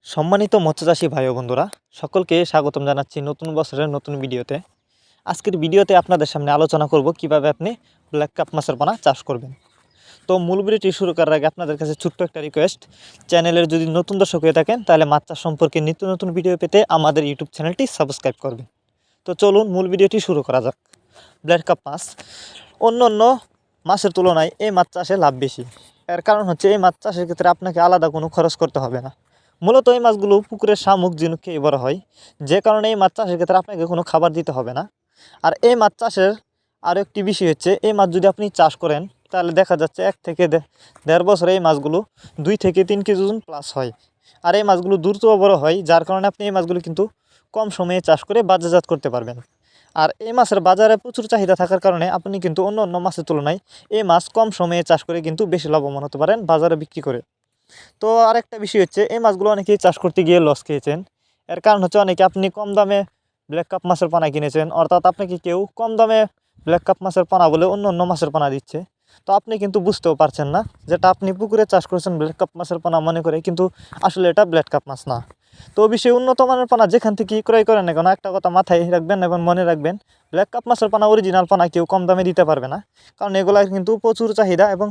সম্মানিত মৎস্যচাষী ভাই ও বন্ধুরা, সকলকে স্বাগতম জানাচ্ছি নতুন বছরের নতুন ভিডিওতে। আজকের ভিডিওতে আপনাদের সামনে আলোচনা করব কিভাবে আপনি ব্ল্যাক কাপ মাছের পোনা চাষ করবেন। তো মূল ভিডিওটি শুরু করার আগে আপনাদের কাছে ছোট্ট একটা রিকোয়েস্ট, চ্যানেলের যদি নতুন দর্শক হয়ে থাকেন তাহলে মাছ চাষ সম্পর্কে নিত্য নতুন ভিডিও পেতে আমাদের ইউটিউব চ্যানেলটি সাবস্ক্রাইব করবেন। তো চলুন মূল ভিডিওটি শুরু করা যাক। ব্ল্যাক কাপ মাছ অন্য অন্য মাছের তুলনায় এই মাছ চাষে লাভ বেশি। এর কারণ হচ্ছে এই মাছ চাষের ক্ষেত্রে আপনাকে আলাদা কোনো খরচ করতে হবে না। মূলত এই মাছগুলো পুকুরের শামুক ঝিনুক খেয়ে বড় হয়, যে কারণে এই মাছ চাষের ক্ষেত্রে আপনাকে কোনো খাবার দিতে হবে না। আর এই মাছ চাষের আরও একটি বিষয় হচ্ছে, এই মাছ যদি আপনি চাষ করেন তাহলে দেখা যাচ্ছে 1 থেকে 1.5 বছরে এই মাছগুলো 2 থেকে 3 কেজি ওজন প্লাস হয়। আর এই মাছগুলো দ্রুত বড় হয়, যার কারণে আপনি এই মাছগুলো কিন্তু কম সময়ে চাষ করে বাজারজাত করতে পারবেন। আর এই মাছের বাজারে প্রচুর চাহিদা থাকার কারণে আপনি কিন্তু অন্য অন্য মাছের তুলনায় এই মাছ কম সময়ে চাষ করে কিন্তু বেশি লাভবান হতে পারেন বাজারে বিক্রি করে। তো আরেকটা বিষয় হচ্ছে, এই মাছগুলো অনেকেই চাষ করতে গিয়ে লস খেয়েছেন। এর কারণ হচ্ছে অনেকে আপনি কম দামে ব্ল্যাক কাপ মাছের পোনা কিনেছেন, অর্থাৎ আপনাকে কেউ কম দামে ব্ল্যাক কাপ মাছের পোনা বলে অন্য অন্য মাছের পোনা দিচ্ছে। তো আপনি কিন্তু বুঝতেও পারছেন না যেটা আপনি পুকুরে চাষ করেছেন ব্ল্যাক কাপ মাছের পোনা মনে করে, কিন্তু আসলে এটা ব্ল্যাক কাপ মাছ না। তো অবশ্যই উন্নত মানের পোনা যেখান থেকে ক্রয় করেন না কেন, একটা কথা মাথায় রাখবেন এবং মনে রাখবেন, ব্ল্যাক কাপ মাছের পোনা অরিজিনাল পোনা কেউ কম দামে দিতে পারবে না, কারণ এগুলার কিন্তু প্রচুর চাহিদা এবং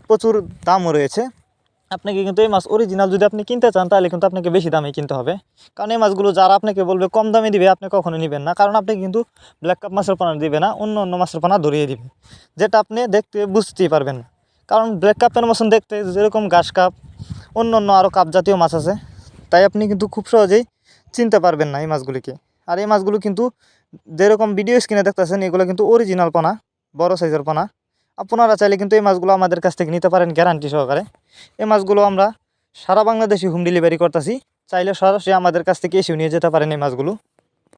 প্রচুর দামও রয়েছে। আপনাকে কিন্তু এই মাছ অরিজিনাল যদি আপনি কিনতে চান তাহলে কিন্তু আপনাকে বেশি দামে কিনতে হবে, কারণ এই মাছগুলো যারা আপনাকে বলবে কম দামে দিবে আপনি কখনো নেবেন না, কারণ আপনি কিন্তু ব্ল্যাক কাপ মাছের পোনা দিবে না, অন্য অন্য মাছের পোনা ধরিয়ে দিবে, যেটা আপনি দেখতে বুঝতেই পারবেন না। কারণ ব্ল্যাক কাপের মতন দেখতে যেরকম ঘাস কাপ, অন্য অন্য আরও কাপ জাতীয় মাছ আছে, তাই আপনি কিন্তু খুব সহজেই চিনতে পারবেন না এই মাছগুলিকে। আর এই মাছগুলো কিন্তু যেরকম ভিডিও স্ক্রিনে দেখতেছেন, এগুলো কিন্তু অরিজিনাল পোনা, বড় সাইজের পোনা। আপনারা চাইলে কিন্তু এই মাছগুলো আমাদের কাছ থেকে নিতে পারেন গ্যারান্টি সহকারে। এই মাছগুলো আমরা সারা বাংলাদেশে হোম ডেলিভারি করতেছি, চাইলে সরাসরি আমাদের কাছ থেকে এসেও নিয়ে যেতে পারেন এই মাছগুলো।